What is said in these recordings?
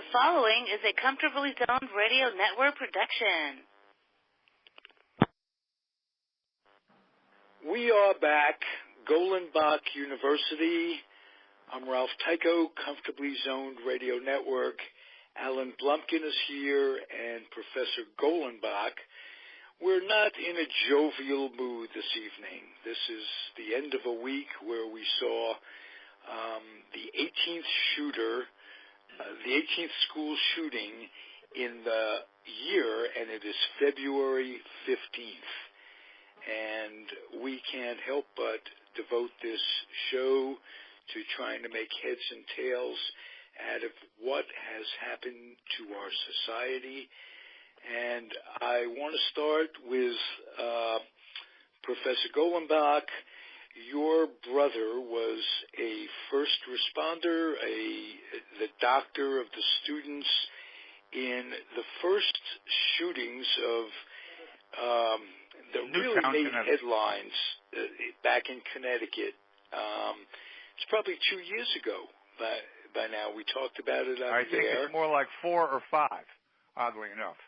The following is a Comfortably Zoned Radio Network production. We are back, Golenbock University. I'm Ralph Tyko, Comfortably Zoned Radio Network. Alan Blumkin is here, and Professor Golenbock. We're not in a jovial mood this evening. This is the end of a week where we saw the 18th shooter, the 18th school shooting in the year, and it is February 15th. And we can't help but devote this show to trying to make heads and tails out of what has happened to our society. And I want to start with Professor Golenbock. Your brother was a first responder, the doctor of the students in the first shootings of that really made headlines back in Connecticut. It's probably 2 years ago by now. We talked about it on I think it's more like 4 or 5, oddly enough.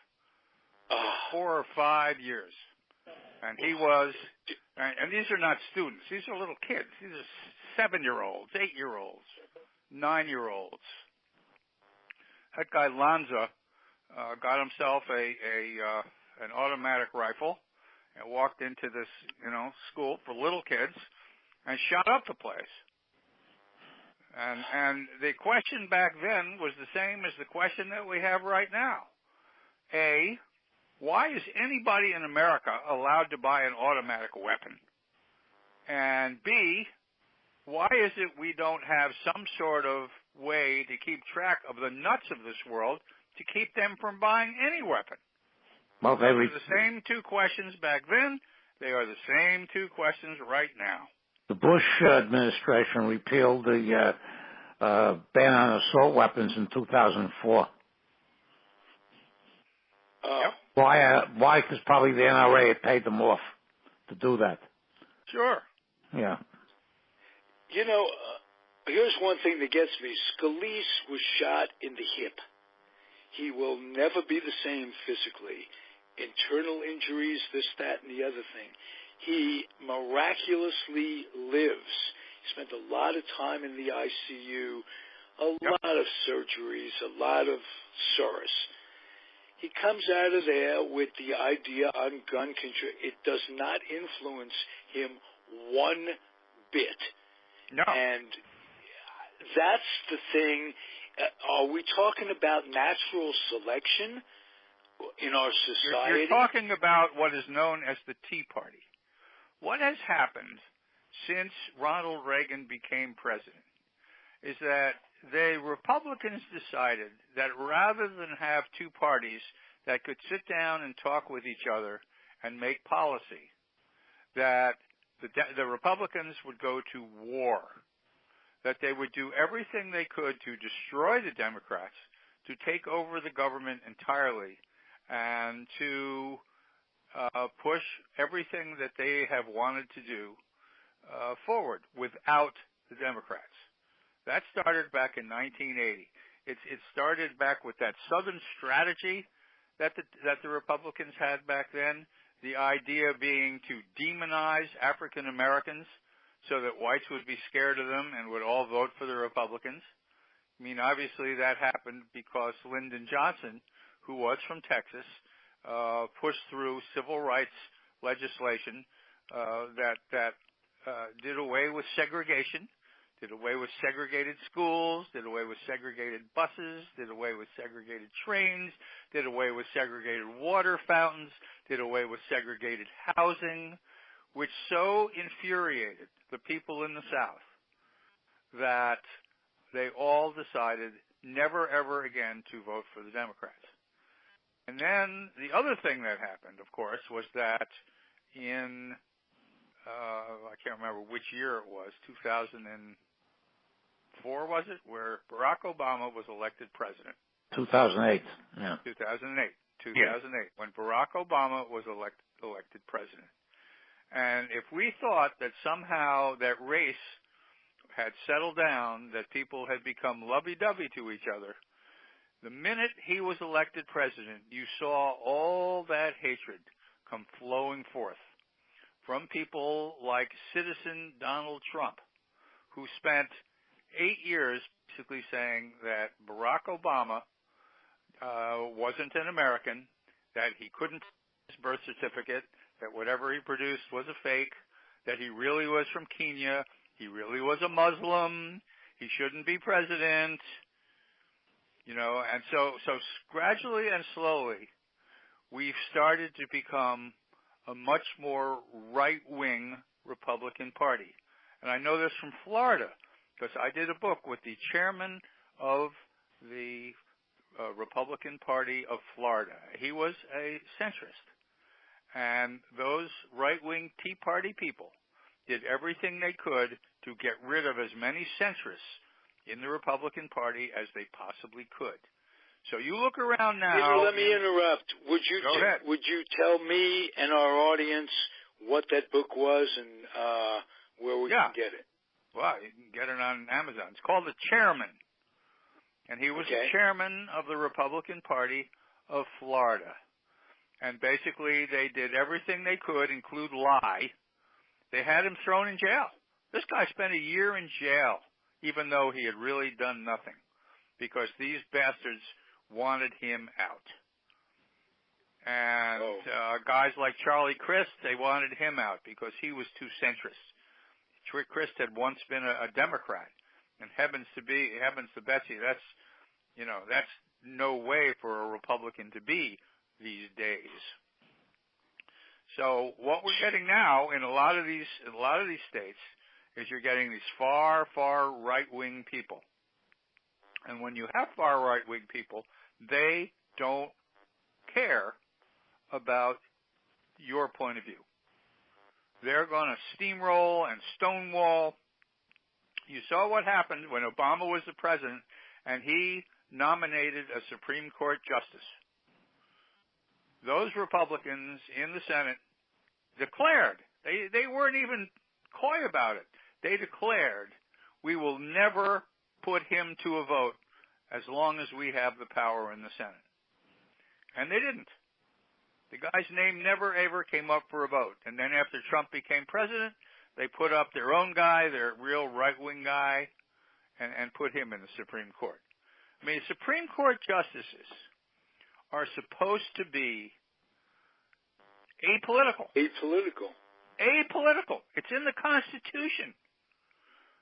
4 or 5 years. And he was, and these are not students. These are little kids. These are 7-year-olds, 8-year-olds, 9-year-olds. That guy Lanza got himself an automatic rifle and walked into this, school for little kids and shot up the place. And the question back then was the same as the question that we have right now. A, why is anybody in America allowed to buy an automatic weapon? And B, why is it we don't have some sort of way to keep track of the nuts of this world to keep them from buying any weapon? Well, they were the same 2 questions back then. They are the same 2 questions right now. The Bush administration repealed the ban on assault weapons in 2004. Yep. Why? Because probably the NRA had paid them off to do that. Sure. Yeah. Here's one thing that gets me. Scalise was shot in the hip. He will never be the same physically. Internal injuries, this, that, and the other thing. He miraculously lives. He spent a lot of time in the ICU, a lot of surgeries, a lot of sorrows. He comes out of there with the idea on gun control. It does not influence him one bit. No. And that's the thing. Are we talking about natural selection in our society? You're talking about what is known as the Tea Party. What has happened since Ronald Reagan became president is that the Republicans decided that rather than have 2 parties that could sit down and talk with each other and make policy, that the Republicans would go to war, that they would do everything they could to destroy the Democrats, to take over the government entirely, and to push everything that they have wanted to do forward without the Democrats. That started back in 1980. It started back with that Southern strategy that the Republicans had back then, the idea being to demonize African Americans so that whites would be scared of them and would all vote for the Republicans. I mean, obviously that happened because Lyndon Johnson, who was from Texas, pushed through civil rights legislation that did away with segregation, did away with segregated schools, did away with segregated buses, did away with segregated trains, did away with segregated water fountains, did away with segregated housing, which so infuriated the people in the South that they all decided never, ever again to vote for the Democrats. And then the other thing that happened, of course, was that in, I can't remember which year it was, 2004, was it, where Barack Obama was elected president? 2008, yeah. 2008, when Barack Obama was elected president. And if we thought that somehow that race had settled down, that people had become lovey-dovey to each other, The minute he was elected president, you saw all that hatred come flowing forth from people like citizen Donald Trump, who spent 8 years basically saying that Barack Obama wasn't an American, that he couldn't produce his birth certificate, that whatever he produced was a fake, that he really was from Kenya, he really was a Muslim, he shouldn't be president, and so gradually and slowly we've started to become a much more right-wing Republican Party. And I know this from Florida because I did a book with the chairman of the Republican Party of Florida. He was a centrist. And those right-wing Tea Party people did everything they could to get rid of as many centrists in the Republican Party as they possibly could. So you look around now. Peter, let me interrupt. Would you tell me and our audience what that book was and where we can get it? Well, you can get it on Amazon. It's called The Chairman. And he was the chairman of the Republican Party of Florida. And basically they did everything they could, include lie. They had him thrown in jail. This guy spent a year in jail, even though he had really done nothing, because these bastards wanted him out. And guys like Charlie Crist, they wanted him out because he was too centrist. Crist had once been a Democrat, and heavens to Betsy, that's no way for a Republican to be these days. So what we're getting now in a lot of these states is you're getting these far right-wing people. And when you have far right-wing people, they don't care about your point of view. They're going to steamroll and stonewall. You saw what happened when Obama was the president and he nominated a Supreme Court justice. Those Republicans in the Senate declared, they weren't even coy about it. They declared, we will never put him to a vote as long as we have the power in the Senate. And they didn't. The guy's name never, ever came up for a vote. And then after Trump became president, they put up their own guy, their real right-wing guy, and put him in the Supreme Court. I mean, Supreme Court justices are supposed to be apolitical. Apolitical. It's in the Constitution.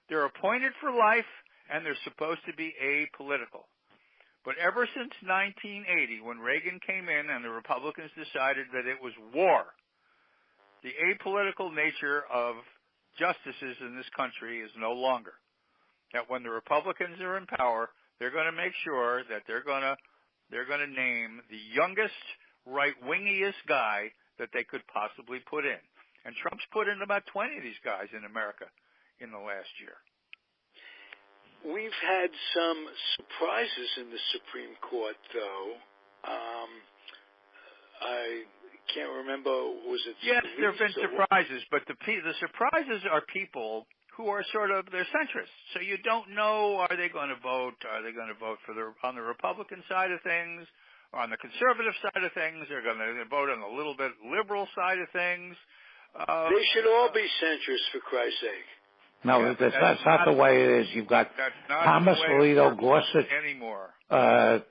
They're appointed for life, and they're supposed to be apolitical. But ever since 1980, when Reagan came in and the Republicans decided that it was war, the apolitical nature of justices in this country is no longer. That when the Republicans are in power, they're going to make sure that they're going to name the youngest, right-wingiest guy that they could possibly put in. And Trump's put in about 20 of these guys in America in the last year. We've had some surprises in the Supreme Court, though. I can't remember, was it? Yes, there have been surprises, but the surprises are people who are they're centrists. So you don't know, are they going to vote? Are they going to vote on the Republican side of things, or on the conservative side of things? They're going to vote on the little bit liberal side of things. They should all be centrists, for Christ's sake. No, that's not the way it is. You've got Thomas Alito, Gorsuch, anymore. That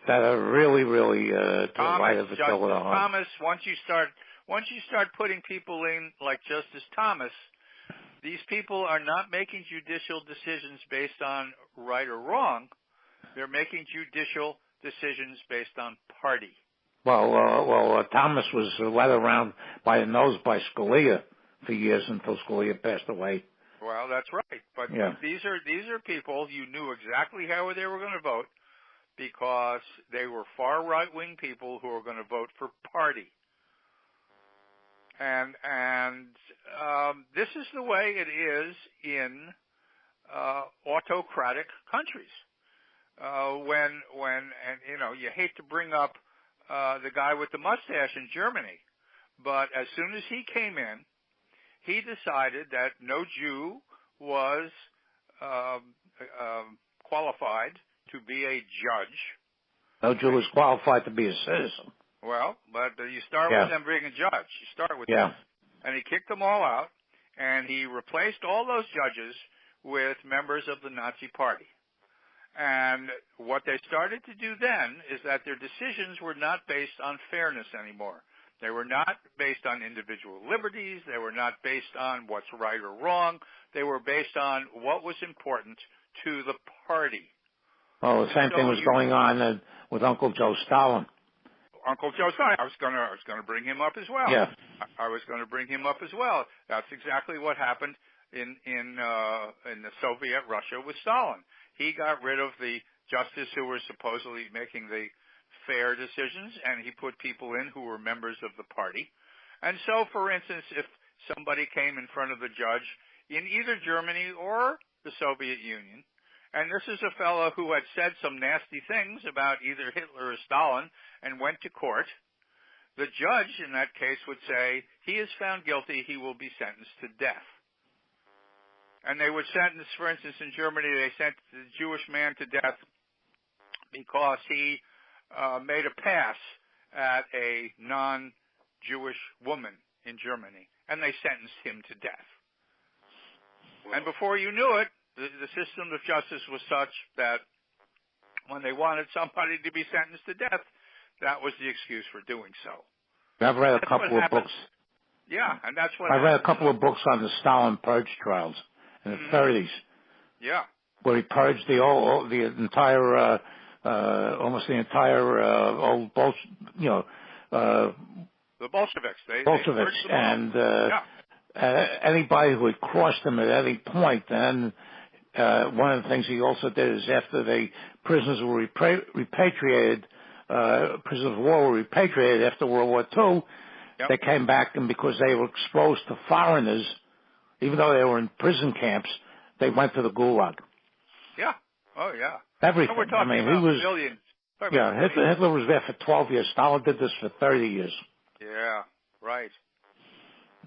are really to the right of the shoulder. Thomas, once you start putting people in like Justice Thomas, these people are not making judicial decisions based on right or wrong. They're making judicial decisions based on party. Well, Thomas was led around by the nose by Scalia for years until Scalia passed away. Well, that's right. But these are people, you knew exactly how they were going to vote because they were far right-wing people who were going to vote for party. And this is the way it is in autocratic countries. You hate to bring up the guy with the mustache in Germany, but as soon as he came in, he decided that no Jew was qualified to be a judge. No Jew was qualified to be a citizen. Well, but you start with them being a judge. You start with them. And he kicked them all out, and he replaced all those judges with members of the Nazi Party. And what they started to do then is that their decisions were not based on fairness anymore. They were not based on individual liberties. They were not based on what's right or wrong. They were based on what was important to the party. Well, the same thing was going on with Uncle Joe Stalin. Uncle Joe Stalin. I was going to bring him up as well. Yeah. I was going to bring him up as well. That's exactly what happened in the Soviet Russia with Stalin. He got rid of the justice who were supposedly making the fair decisions, and he put people in who were members of the party. And so, for instance, if somebody came in front of the judge in either Germany or the Soviet Union, and this is a fellow who had said some nasty things about either Hitler or Stalin and went to court, the judge in that case would say, he is found guilty, he will be sentenced to death. And they would sentence, for instance, in Germany, they sentenced the Jewish man to death because he made a pass at a non-Jewish woman in Germany, and they sentenced him to death. And before you knew it, the system of justice was such that when they wanted somebody to be sentenced to death, that was the excuse for doing so. I've read a couple of books. Yeah, and that's what I read a couple of books on the Stalin purge trials in the 30s. Yeah. Where he purged the entire, almost the entire old, the Bolsheviks. Bolsheviks, and anybody who had crossed him at any point. And one of the things he also did is after the prisoners were repatriated, prisoners of war were repatriated after World War II, they came back, and because they were exposed to foreigners, even though they were in prison camps, they went to the Gulag. Yeah. Oh, yeah. Everything. We're talking about millions. Hitler was there for 12 years. Stalin did this for 30 years. Yeah. Right.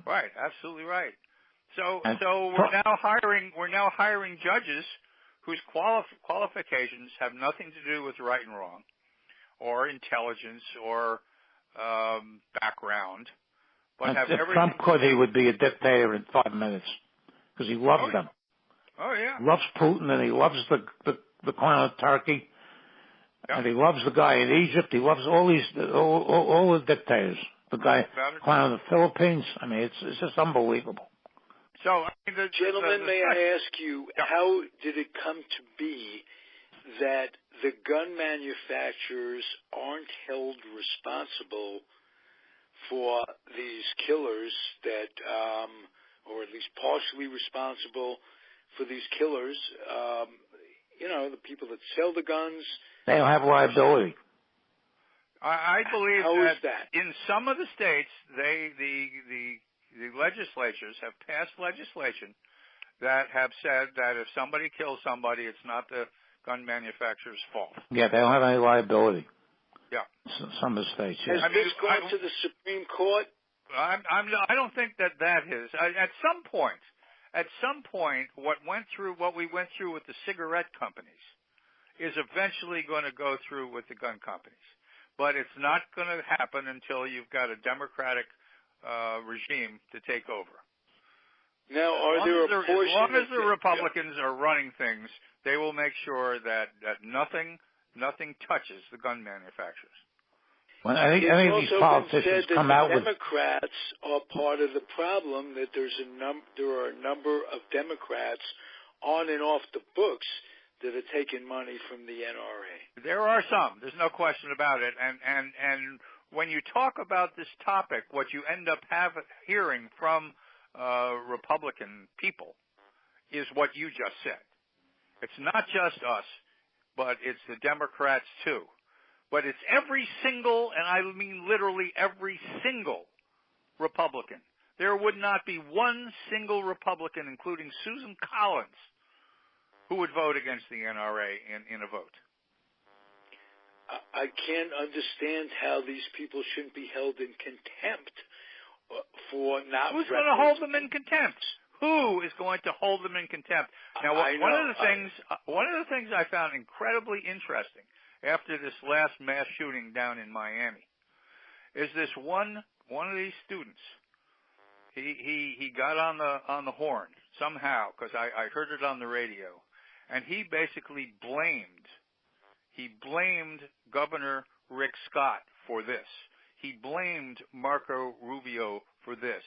Right. Absolutely right. So we're now hiring judges whose qualifications have nothing to do with right and wrong, or intelligence, or background, but have everything. Trump could, he would be a dictator in 5 minutes because he loves them. Oh yeah. He loves Putin, and he loves the clown of Turkey, and he loves the guy in Egypt. He loves all the dictators. The guy clown of the Philippines. I mean, it's just unbelievable. So, gentlemen, may I ask you, how did it come to be that the gun manufacturers aren't held responsible for these killers that, or at least partially responsible for these killers? The people that sell the guns. They don't have liability. I believe that in some of the states, the legislatures have passed legislation that have said that if somebody kills somebody, it's not the gun manufacturer's fault. Yeah, they don't have any liability. Yeah. Some of the states, yeah. Has this gone to the Supreme Court? I don't think that is. At some point, what we went through with the cigarette companies is eventually going to go through with the gun companies. But it's not going to happen until you've got a Democratic regime to take over. Now, as long as the Republicans are running things, they will make sure that nothing touches the gun manufacturers. When any of these politicians come out with Democrats are part of the problem, that there are a number of Democrats on and off the books that are taking money from the NRA. There are some. There's no question about it. And when you talk about this topic, what you end up hearing from Republican people is what you just said. It's not just us, but it's the Democrats too. But it's every single, and I mean literally every single Republican. There would not be one single Republican, including Susan Collins, who would vote against the NRA in a vote. I can't understand how these people shouldn't be held in contempt for not. Who's going to hold them in contempt? who is going to hold them in contempt? Now, one of the things I found incredibly interesting after this last mass shooting down in Miami is this one of these students. He got on the horn somehow, because I heard it on the radio, and he basically blamed Governor Rick Scott for this. He blamed Marco Rubio for this.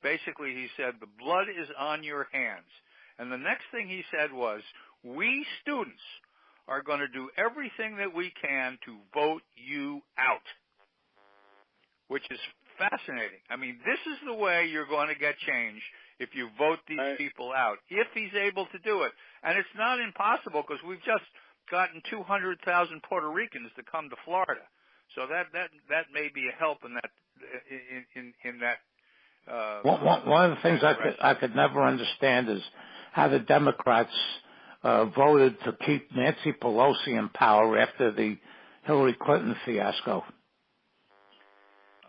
Basically, he said, the blood is on your hands. And the next thing he said was, we students are going to do everything that we can to vote you out, which is fascinating. I mean, this is the way you're going to get change if you vote these people out, if he's able to do it. And it's not impossible, because we've just gotten 200,000 Puerto Ricans to come to Florida. So that may be a help in that in that. One of the things I could never understand is how the Democrats voted to keep Nancy Pelosi in power after the Hillary Clinton fiasco.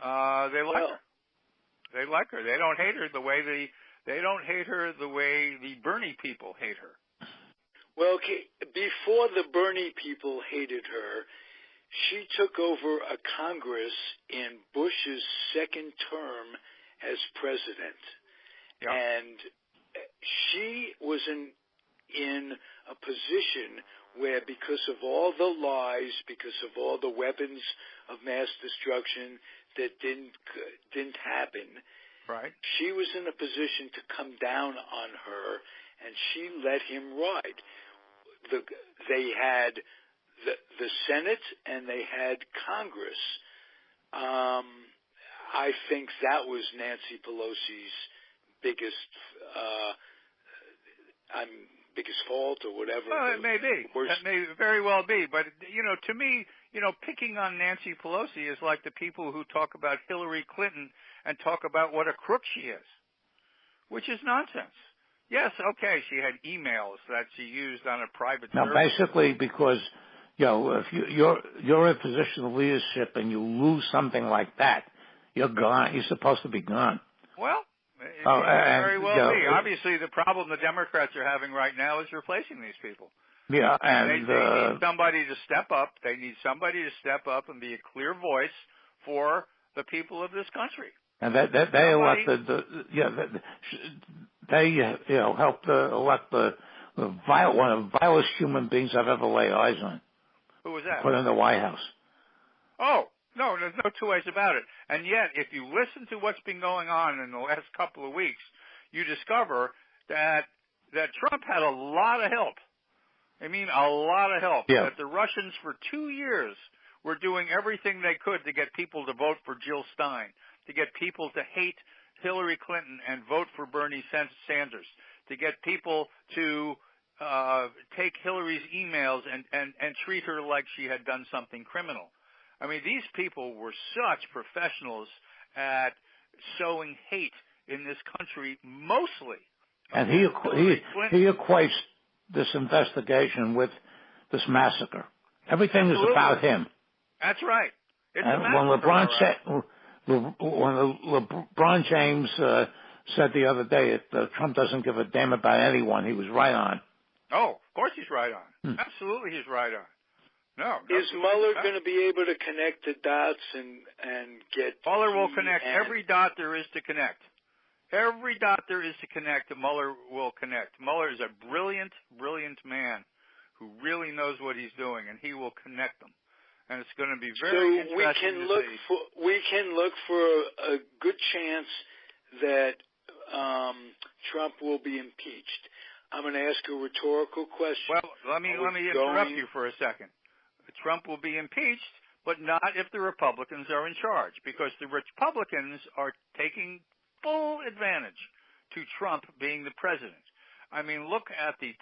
They like her. They like her. They don't hate her the way the Bernie people hate her. Well, before the Bernie people hated her, she took over a Congress in Bush's second term as president. Yeah. And she was in a position where, because of all the lies, because of all the weapons of mass destruction that didn't happen, right, she was in a position to come down on her, and she let him ride. They had the Senate and they had Congress. I think that was Nancy Pelosi's biggest fault, or whatever. Well, it may be. That may very well be. But, to me, picking on Nancy Pelosi is like the people who talk about Hillary Clinton and talk about what a crook she is, which is nonsense. Yes, okay, she had emails that she used on a private server. Now, basically, because, if you're in a position of leadership and you lose something like that, you're gone. You're supposed to be gone. Well, it very well be. Obviously, the problem the Democrats are having right now is replacing these people. Yeah, and they need somebody to step up. They need somebody to step up and be a clear voice for the people of this country. And they elected helped elect one of the vilest human beings I've ever laid eyes on. Who was that? Put in the White House. Oh, no, there's no two ways about it. And yet, if you listen to what's been going on in the last couple of weeks, you discover that Trump had a lot of help. I mean, a lot of help. Yeah. That the Russians for 2 years were doing everything they could to get people to vote for Jill Stein, to get people to hate Hillary Clinton and vote for Bernie Sanders, to get people to take Hillary's emails and treat her like she had done something criminal. I mean, these people were such professionals at sowing hate in this country, mostly. And he equates this investigation with this massacre. Everything is about him. That's right. It's and when LeBron James said the other day that Trump doesn't give a damn about anyone, he was right on. Oh, of course he's right on. Absolutely he's right on. No. Is Mueller going to be able to connect the dots and get... Mueller will connect every dot there is to connect. Every dot there is to connect, Mueller will connect. Mueller is a brilliant, brilliant man who really knows what he's doing, and he will connect them. And it's going to be very interesting to see. We can look for a good chance that Trump will be impeached. I'm going to ask a rhetorical question. Well, let me interrupt you for a second. Trump will be impeached, but not if the Republicans are in charge, because the Republicans are taking full advantage to Trump being the president. I mean, look at the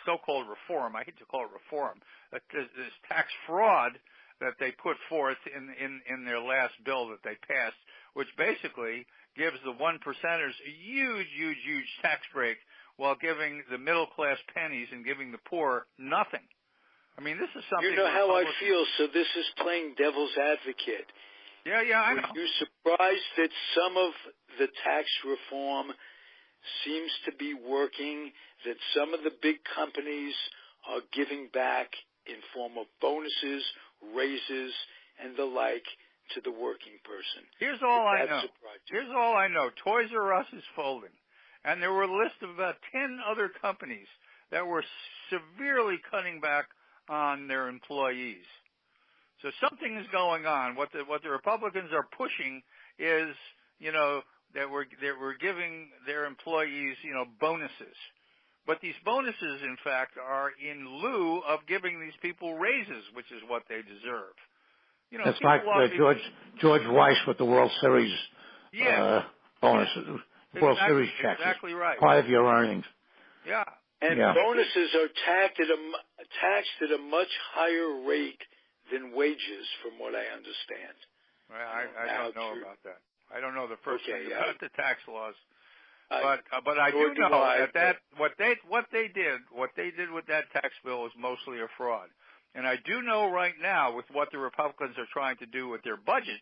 so-called reform. I hate to call it reform. This tax fraud that they put forth in their last bill that they passed, which basically gives the 1%ers a huge, huge, huge tax break while giving the middle class pennies and giving the poor nothing. I mean, this is something... You know how I feel, so this is playing devil's advocate. Yeah, I know. Were you surprised that some of the tax reform seems to be working, that some of the big companies are giving back in form of bonuses, raises, and the like to the working person. Here's all I know. Toys R Us is folding. And there were a list of about 10 other companies that were severely cutting back on their employees. So something is going on. What the Republicans are pushing is, that we're giving their employees, bonuses. But these bonuses, in fact, are in lieu of giving these people raises, which is what they deserve. It's like George Weiss with the World Series bonuses, World Series checks. Exactly right. Part of your earnings. Yeah. And bonuses are taxed at a much higher rate than wages, from what I understand. Well, I don't know about that. I don't know the first thing about the tax laws. But I do know that what they did with that tax bill is mostly a fraud. And I do know right now with what the Republicans are trying to do with their budget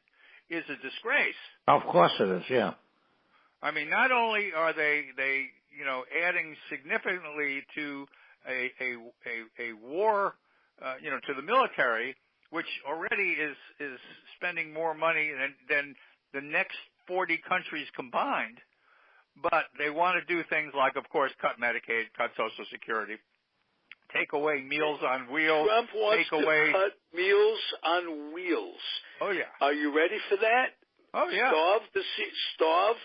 is a disgrace. Of course it is, yeah. I mean, not only are they adding significantly to a war, to the military, which already is spending more money than the next 40 countries combined, but they want to do things like, of course, cut Medicaid, cut Social Security, take away Meals on Wheels. Trump wants to cut Meals on Wheels. Oh, yeah. Are you ready for that? Oh, yeah. Starve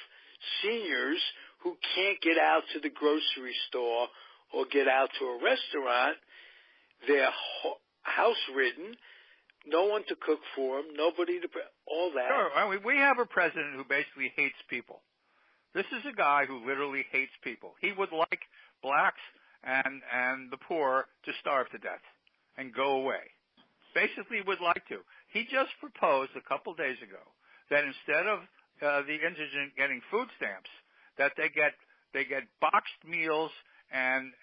seniors who can't get out to the grocery store or get out to a restaurant. They're house-ridden. No one to cook for them, nobody to all that. Sure. I mean, we have a president who basically hates people. This is a guy who literally hates people. He would like blacks and the poor to starve to death and go away. Basically would like to. He just proposed a couple days ago that instead of the indigent getting food stamps, that they get boxed meals and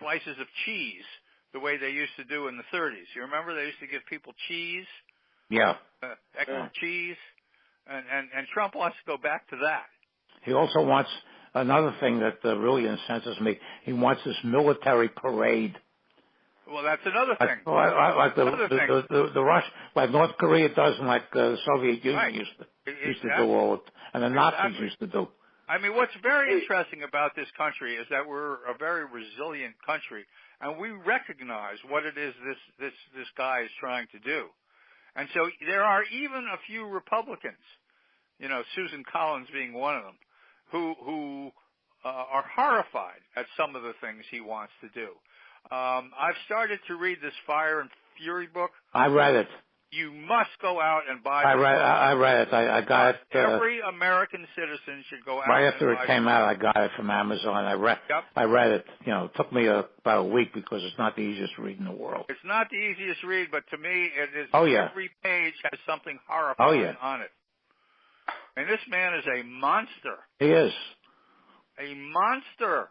slices of cheese, the way they used to do in the 30s. You remember they used to give people cheese? Yeah. Extra cheese. And Trump wants to go back to that. He also wants another thing that really incenses me. He wants this military parade. Well, that's another thing. Like the Russia, like North Korea does, and like the Soviet Union used to do all it, and the Nazis used to do. I mean, what's very interesting about this country is that we're a very resilient country, and we recognize what it is this guy is trying to do. And so there are even a few Republicans, Susan Collins being one of them, who are horrified at some of the things he wants to do. I've started to read this Fire and Fury book. I read it. You must go out and buy it. I read it. I got it. Every American citizen should go out. Right after it came out, I got it from Amazon. I read it. It took me about a week because it's not the easiest read in the world. It's not the easiest read, but to me, it is. Every page has something horrifying on it. And this man is a monster. He is. A monster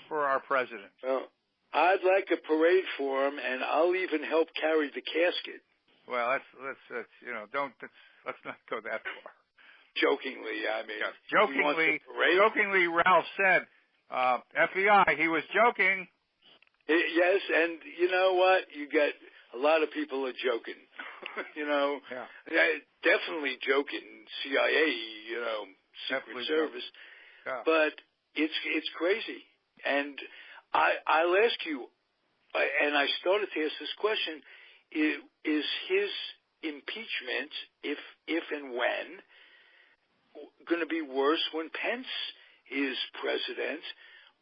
for our president. Well, I'd like a parade for him, and I'll even help carry the casket. Well, let's not go that far. Jokingly, I mean. Yeah, jokingly, Ralph said, FBI, he was joking. Yes, and you know what? You get a lot of people are joking. Definitely joking. CIA, Secret Service. Yeah. But it's crazy. And I'll ask you, and I started to ask this question, is his impeachment, if and when, going to be worse when Pence is president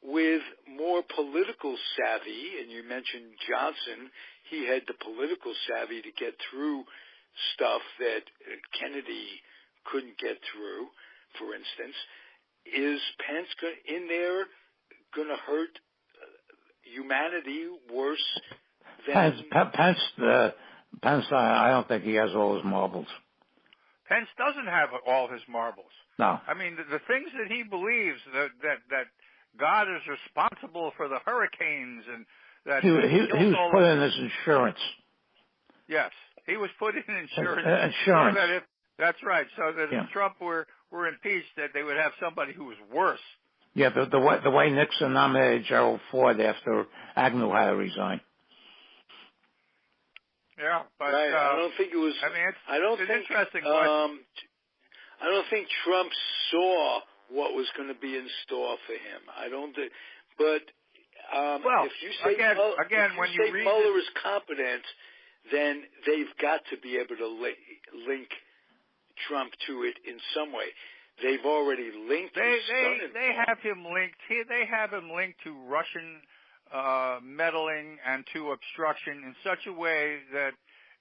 with more political savvy? And you mentioned Johnson. He had the political savvy to get through stuff that Kennedy couldn't get through, for instance. Is Pence in there going to hurt humanity worse than Pence, I don't think he has all his marbles. Pence doesn't have all his marbles. No. I mean, the things that he believes that God is responsible for the hurricanes and that he was put in as insurance. Yes, he was put in insurance. So that that's right. So that if Trump were were impeached, that they would have somebody who was worse. Yeah, the way Nixon nominated Gerald Ford after Agnew had to resign. Yeah, but right. I don't think it was. I mean, it's interesting. I don't think Trump saw what was going to be in store for him. I don't think. But if you say when you read Mueller is competent, then they've got to be able to link Trump to it in some way. They've already linked. They have him linked. They have him linked to Russian meddling and to obstruction in such a way that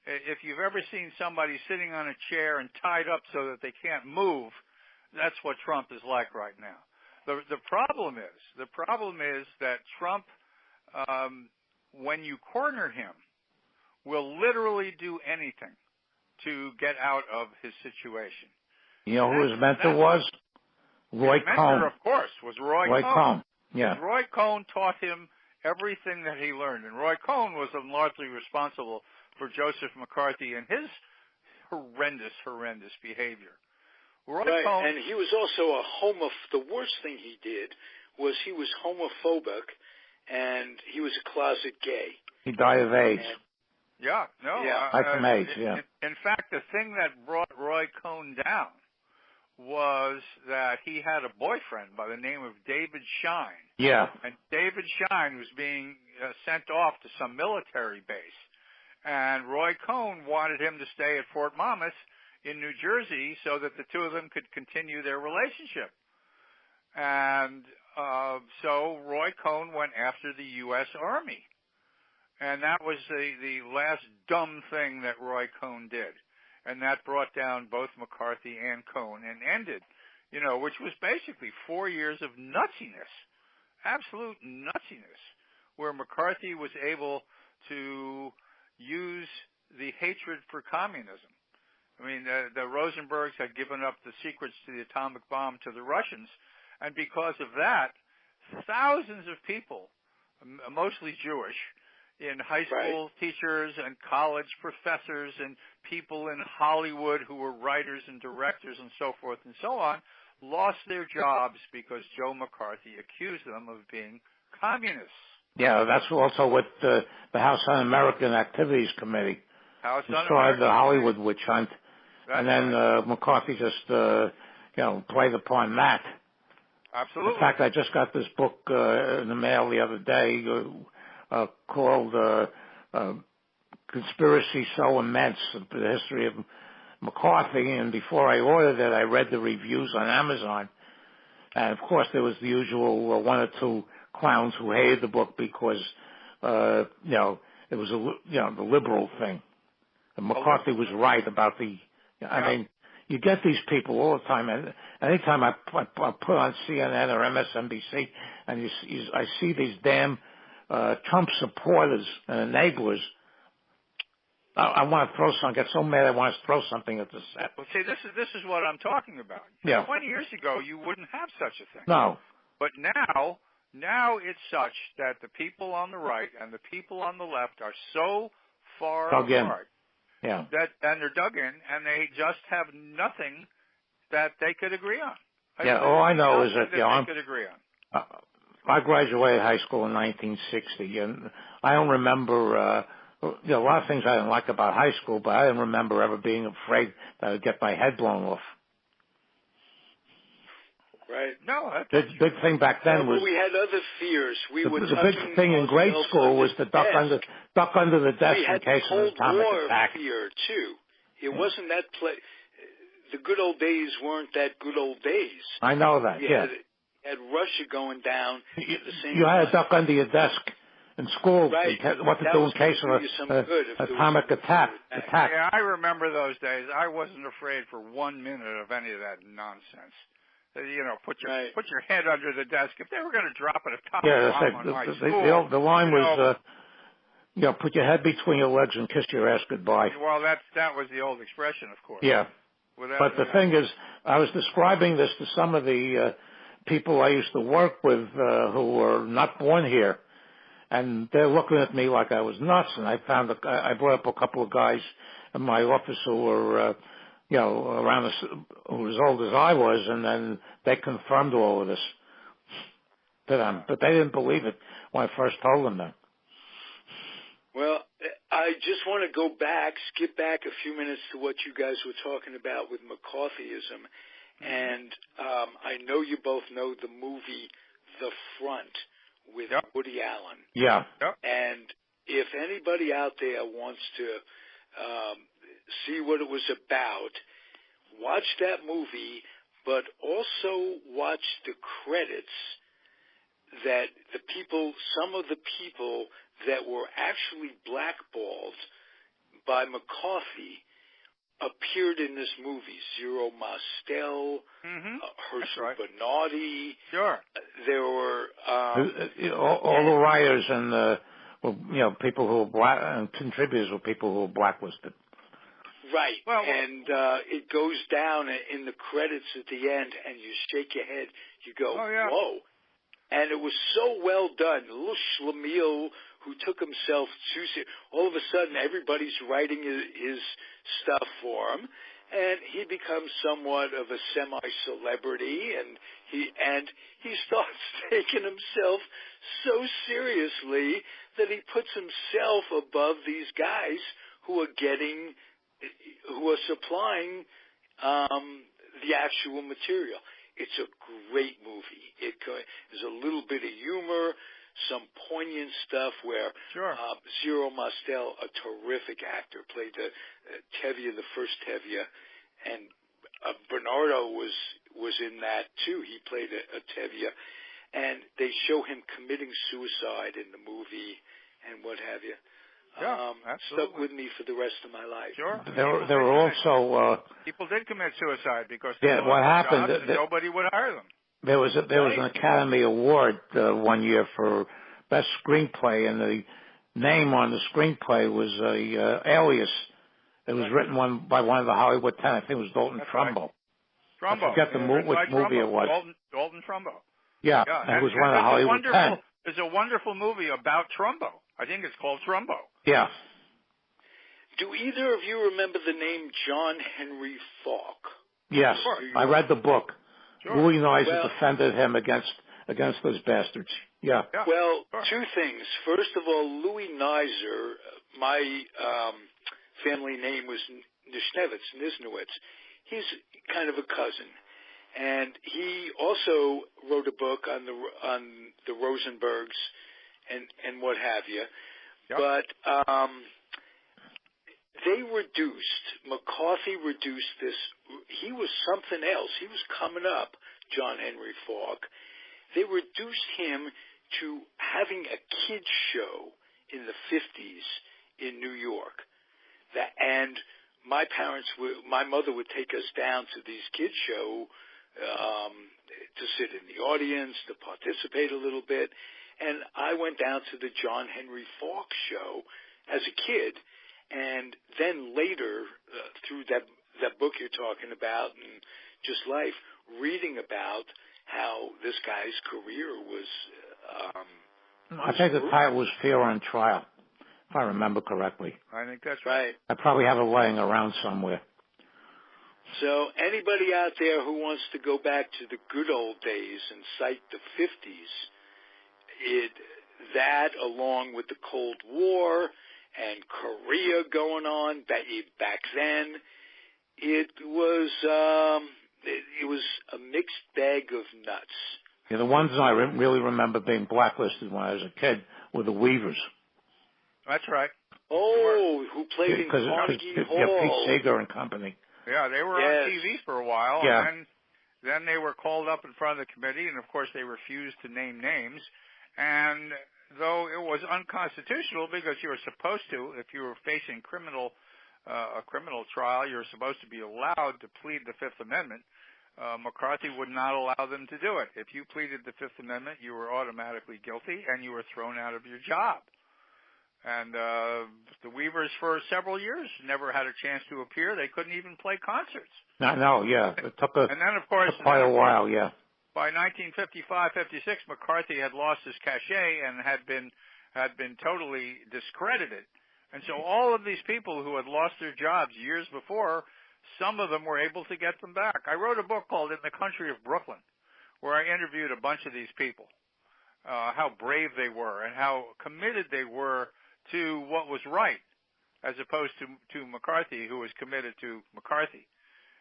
if you've ever seen somebody sitting on a chair and tied up so that they can't move, that's what Trump is like right now. The problem is that Trump, when you corner him, will literally do anything to get out of his situation. You know who his mentor was? Roy Cohn. His mentor, of course, was Roy Cohn. Yeah. Roy Cohn taught him everything that he learned. And Roy Cohn was largely responsible for Joseph McCarthy and his horrendous behavior. Roy Cohn, and he was also the worst thing he did was he was homophobic, and he was a closet gay. He died of AIDS. From AIDS, yeah. In fact, the thing that brought Roy Cohn down was that he had a boyfriend by the name of David Shine. Yeah. And David Shine was being sent off to some military base. And Roy Cohn wanted him to stay at Fort Monmouth in New Jersey so that the two of them could continue their relationship. And so Roy Cohn went after the U.S. Army. And that was the last dumb thing that Roy Cohn did. And that brought down both McCarthy and Cohn and ended, which was basically 4 years of nutsiness, absolute nutsiness, where McCarthy was able to use the hatred for communism. I mean, the Rosenbergs had given up the secrets to the atomic bomb to the Russians, and because of that, thousands of people, mostly Jewish, in high school teachers and college professors and people in Hollywood who were writers and directors and so forth and so on, lost their jobs because Joe McCarthy accused them of being communists. Yeah, that's also what the House Un-American Activities Committee started the Hollywood witch hunt. And then McCarthy just, played upon that. Absolutely. In fact, I just got this book in the mail the other day called Conspiracy So Immense, the history of McCarthy. And before I ordered it, I read the reviews on Amazon. And, of course, there was the usual one or two clowns who hated the book because, it was, the liberal thing. And McCarthy was right about I mean, you get these people all the time. And anytime I put on CNN or MSNBC and I see these damn Trump supporters and enablers, I want to throw something. I get so mad I want to throw something at the set. Well, see, this is what I'm talking about. Yeah. 20 years ago, you wouldn't have such a thing. No. But now it's such that the people on the right and the people on the left are so far apart. Yeah. And they're dug in, and they just have nothing that they could agree on. All I know is that they could agree on. I graduated high school in 1960, and I don't remember. A lot of things I didn't like about high school, but I didn't remember ever being afraid that I'd get my head blown off. Right. No, big thing back then was we had other fears. The big thing in grade school was to duck under the desk in case of an atomic attack. Fear too. It wasn't that the good old days weren't that good old days. I know that. You had Russia going down at the same time. You had to duck under your desk in school. Right. What to do in case of an atomic attack. Yeah, I remember those days. I wasn't afraid for 1 minute of any of that nonsense. Put your head under the desk. If they were going to drop an atomic bomb on my school, the line was, put your head between your legs and kiss your ass goodbye. Well, that was the old expression, of course. Yeah. But the thing is, I was describing this to some of the people I used to work with who were not born here, and they're looking at me like I was nuts. And I brought up a couple of guys in my office who were around who was as old as I was, and then they confirmed all of this to them. But they didn't believe it when I first told them that. Well, I just want to skip back a few minutes to what you guys were talking about with McCarthyism. And I know you both know the movie The Front with Woody Allen. Yeah. And if anybody out there wants to see what it was about, watch that movie, but also watch the credits that some of the people that were actually blackballed by McCarthy appeared in this movie. Zero Mostel, Herschel Bernardi. Sure. There were all the writers and people who were black and contributors were people who were blacklisted. Right. And it goes down in the credits at the end, and you shake your head. You go, whoa. And it was so well done. A little schlemiel who took himself too serious. All of a sudden, everybody's writing his stuff for him, and he becomes somewhat of a semi-celebrity, and he starts taking himself so seriously that he puts himself above these guys who are supplying the actual material. It's a great movie. There's a little bit of humor, some poignant stuff where Zero Mostel, a terrific actor, played the Tevye, the first Tevye, and Bernardo was in that too. He played a Tevye, and they show him committing suicide in the movie and what have you. Stuck with me for the rest of my life. Sure. There were also people did commit suicide because what happened? Nobody would hire them. There was an Academy Award one year for best screenplay, and the name on the screenplay was a alias. It was written by one of the Hollywood 10. I think it was Dalton Trumbo. I forget which movie it was. Dalton Trumbo. Yeah, it was one of the Hollywood 10. There's a wonderful movie about Trumbo. I think it's called Trumbo. Yeah. Do either of you remember the name John Henry Falk? Yes, I read the book. Sure. Louis Nizer defended him against those bastards. Yeah. Well, two things. First of all, Louis Nizer, my family name was Nishnewitz. He's kind of a cousin. And he also wrote a book on the Rosenbergs and what have you. Yep. But McCarthy reduced this. He was something else. He was coming up, John Henry Falk. They reduced him to having a kids show in the 50s in New York. And my mother would take us down to these kids show to sit in the audience, to participate a little bit. And I went down to the John Henry Falk show as a kid, and then later, through that book you're talking about and just life, reading about how this guy's career was. I think the title was Fear on Trial, if I remember correctly. I think that's right. I probably have it laying around somewhere. So anybody out there who wants to go back to the good old days and cite the 50s, that along with the Cold War and Korea going on back then, it was a mixed bag of nuts. Yeah, the ones I really remember being blacklisted when I was a kid were the Weavers. That's right. Oh, who played in Carnegie Hall? Yeah, Pete Seeger and company. Yeah, they were on TV for a while, yeah. And then they were called up in front of the committee, and of course they refused to name names. And though it was unconstitutional because you were supposed to, if you were facing a criminal trial, you were supposed to be allowed to plead the Fifth Amendment. McCarthy would not allow them to do it. If you pleaded the Fifth Amendment, you were automatically guilty, and you were thrown out of your job. And the Weavers, for several years, never had a chance to appear. They couldn't even play concerts. No, yeah. It took and then, of course, quite a while, yeah. By 1955-56, McCarthy had lost his cachet and had been totally discredited. And so all of these people who had lost their jobs years before some of them were able to get them back. I wrote a book called In the Country of Brooklyn, where I interviewed a bunch of these people, how brave they were and how committed they were to what was right, as opposed to McCarthy, who was committed to McCarthy.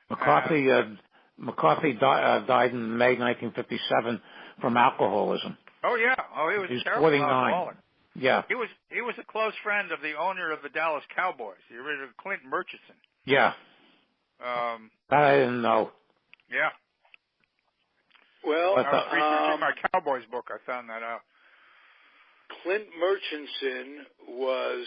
McCarthy died in May 1957 from alcoholism. Oh yeah, he was a terrible 49. alcoholic. Yeah, he was a close friend of the owner of the Dallas Cowboys, the original Clint Murchison. Yeah, that I didn't know. Yeah. Well, I was researching my Cowboys book. I found that out. Clint Murchison was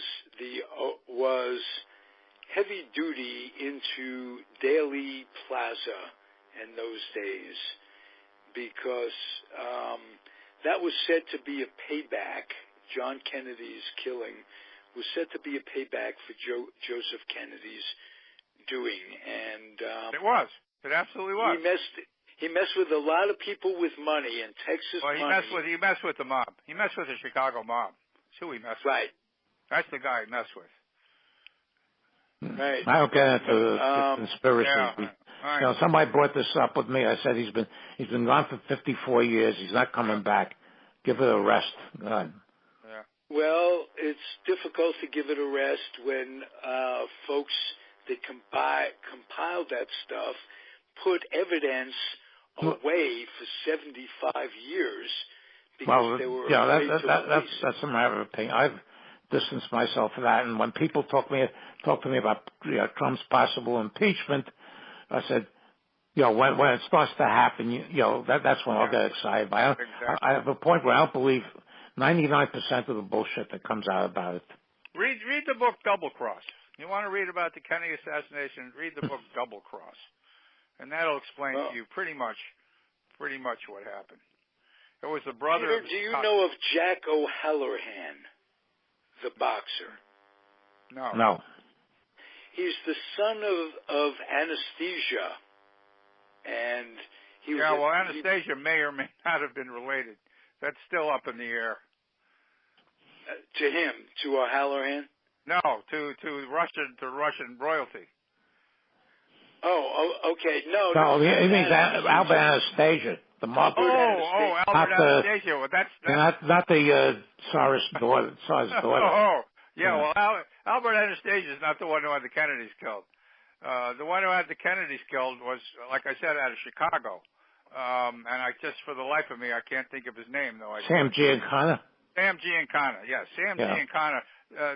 heavy duty into Daly Plaza in those days because that was said to be a payback. John Kennedy's killing was said to be a payback for Joseph Kennedy's doing, and it was. It absolutely was. He messed with a lot of people with money in Texas. Well, he messed with the mob. He messed with the Chicago mob. That's who he messed with. Right. That's the guy he messed with. Right. I don't get into the conspiracy. Yeah. Right. You know, somebody brought this up with me. I said he's been gone for 54 years. He's not coming back. Give it a rest. God. Yeah. Well, it's difficult to give it a rest when folks that compiled that stuff put evidence away for 75 years because they were afraid to that's a matter of opinion. I've distanced myself from that, and when people talk to me about Trump's possible impeachment, I said, when it starts to happen, that's when I'll get excited. I have a point where I don't believe 99% of the bullshit that comes out about it. Read the book Double Cross. You want to read about the Kennedy assassination? Read the book Double Cross. And that'll explain to you pretty much what happened. It was the brother. Peter, do you know of Jack O'Halloran, the boxer? No. He's the son of Anastasia, and he was. Anastasia may or may not have been related. That's still up in the air. To him, to O'Halloran? No, to Russian royalty. Oh, okay. No, he means Albert Anastasia, the mob. Albert Anastasia. Well, that's not the Tsar's daughter. Well, Albert Anastasia is not the one who had the Kennedys killed. The one who had the Kennedys killed was, like I said, out of Chicago. And I just, for the life of me, I can't think of his name, though. Sam Giancana? Sam Giancana, yes. Giancana.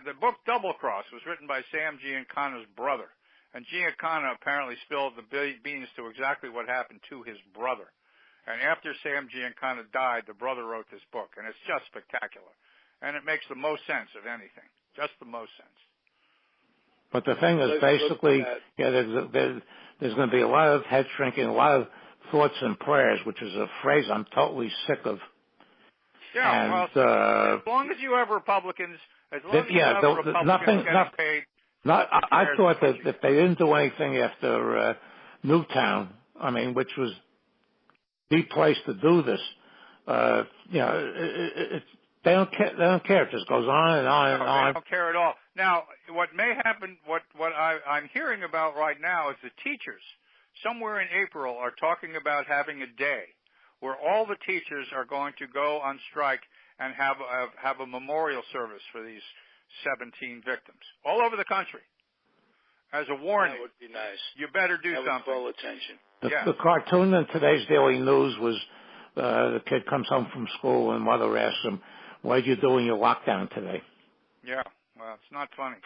The book Double Cross was written by Sam Giancana's brother. And Giancana apparently spilled the beans to exactly what happened to his brother. And after Sam Giancana died, the brother wrote this book. And it's just spectacular. And it makes the most sense of anything. Just the most sense. But the thing is, basically, there's going to be a lot of head shrinking, a lot of thoughts and prayers, which is a phrase I'm totally sick of. Yeah, as long as you have Republicans, nothing getting paid. I thought that if they didn't do anything after Newtown, which was the place to do this, they don't care. They don't care. It just goes on and on and on. They don't care at all. Now, what may happen, what I'm hearing about right now is the teachers, somewhere in April, are talking about having a day where all the teachers are going to go on strike and have a memorial service for these 17 victims all over the country. As a warning. That would be nice. You better do something. That would call attention. The cartoon in today's Daily News was the kid comes home from school and mother asks him, "What did you do in your lockdown today?" Yeah, well, it's not funny.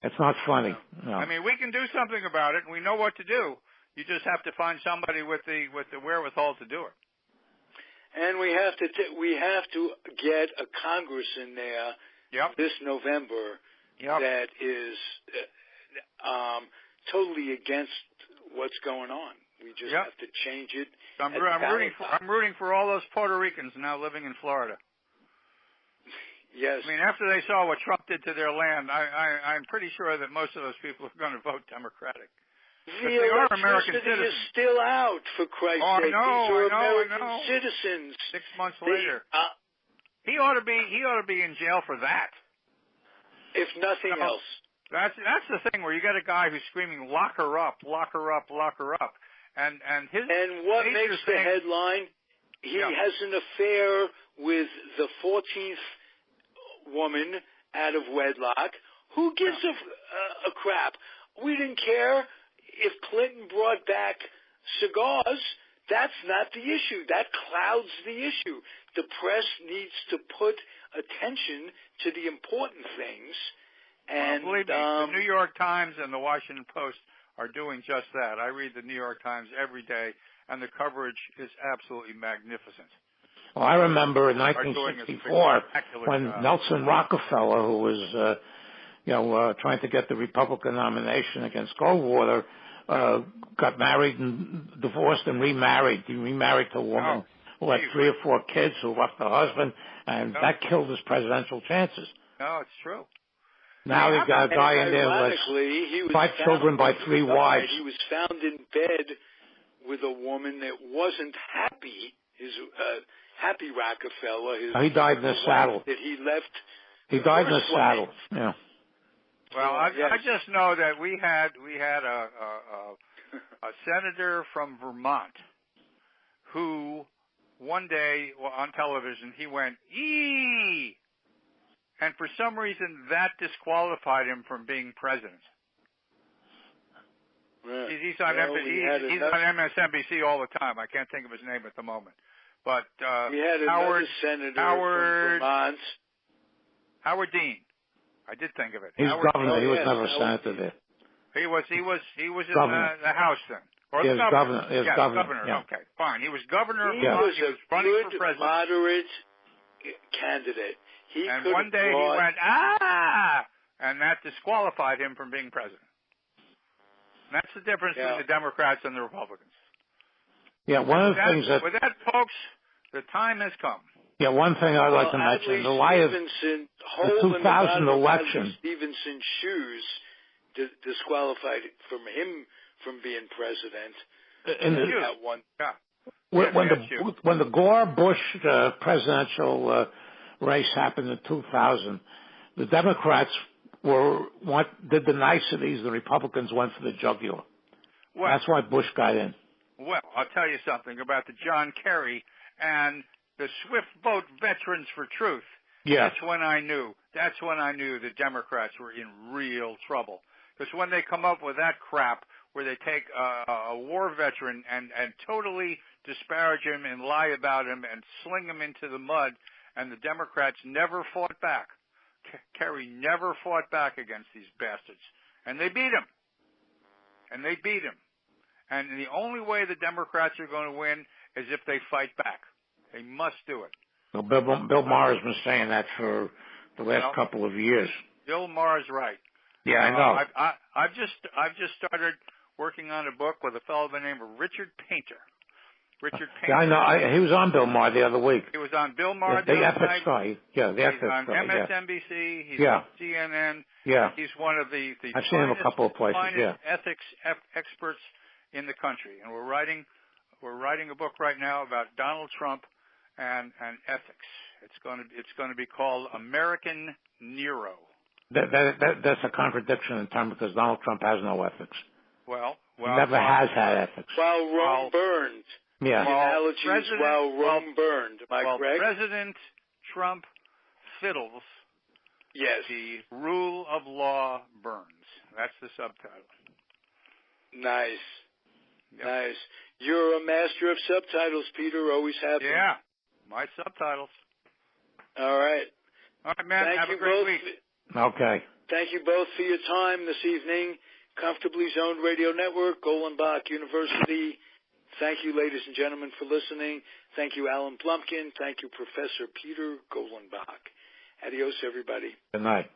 It's not funny. No. We can do something about it, and we know what to do. You just have to find somebody with the wherewithal to do it. And we have to get a Congress in there this November that is totally against what's going on. We just have to change it. I'm rooting for all those Puerto Ricans now living in Florida. Yes. After they saw what Trump did to their land, I'm pretty sure that most of those people are going to vote Democratic. The electricity is still out, for Christ's sake. These are American citizens. 6 months later. He ought to be in jail for that. If nothing else. That's the thing where you got a guy who's screaming, "Lock her up, lock her up, lock her up," and what makes the headline? He has an affair with the 14th woman out of wedlock. Who gives a crap? We didn't care if Clinton brought back cigars. That's not the issue. That clouds the issue. The press needs to put attention to the important things. And believe me, the New York Times and the Washington Post are doing just that. I read the New York Times every day, and the coverage is absolutely magnificent. Well, I remember in 1964 when Nelson Rockefeller, who was, trying to get the Republican nomination against Goldwater, got married and divorced and remarried. He remarried to a woman who had 3 or 4 kids who left her husband, and that killed his presidential chances. No, it's true. Now they've got a guy in there with 5 children by 3 wives. He was found in bed with a woman that wasn't happy. His happy Rockefeller. He died in the saddle. That he left. He died in the saddle. Yeah. Well, I just know that we had a senator from Vermont who one day on television he went "ee," and for some reason that disqualified him from being president. Right. He's on MSNBC all the time. I can't think of his name at the moment, but we had another senator from Vermont, Howard Dean. I did think of it. He's governor. He was never senator there. He was in the House then. Or he was governor. He was governor. Yeah. Okay, fine. He was governor. He was he was running for president. Moderate candidate. And one day he went, and that disqualified him from being president. And that's the difference between the Democrats and the Republicans. Yeah, one of the things that... With that, folks, the time has come. Yeah, one thing I'd like to mention, the light of the 2000 election. Stevenson's shoes disqualified him from being president. When the Gore-Bush presidential race happened in 2000, the Democrats did the niceties. The Republicans went for the jugular. Well, that's why Bush got in. Well, I'll tell you something about the John Kerry and the swift boat Veterans for Truth. Yeah. That's when I knew the Democrats were in real trouble. Because when they come up with that crap where they take a war veteran and totally disparage him and lie about him and sling him into the mud, and the Democrats never fought back. Kerry never fought back against these bastards. And they beat him. And the only way the Democrats are going to win is if they fight back. They must do it. Well, Bill Maher's been saying that for the last couple of years. Bill Maher's right. Yeah, I know. I've just started working on a book with a fellow by the name of Richard Painter. Yeah, I know. He was on Bill Maher the other week. He was on Bill Maher the other ethics night. Guy. Yeah, the ethics guy. He's on MSNBC. He's on CNN. Yeah. He's one of the I've seen him a couple of places. Yeah. Ethics experts in the country, and we're writing a book right now about Donald Trump and ethics. It's going to be called American Nero. That's a contradiction in terms because Donald Trump has no ethics. Well, he never has had ethics. While Rome burned. Yeah. The analogy is while Rome burned. Am I correct? President Trump fiddles. Yes. The rule of law burns. That's the subtitle. Nice. Yep. Nice. You're a master of subtitles, Peter. Always have been. Yeah. My subtitles. All right. All right, man. Have a great week. Okay. Thank you both for your time this evening. Comfortably Zoned Radio Network, Golenbock University. Thank you, ladies and gentlemen, for listening. Thank you, Alan Blumkin. Thank you, Professor Peter Golenbock. Adios, everybody. Good night.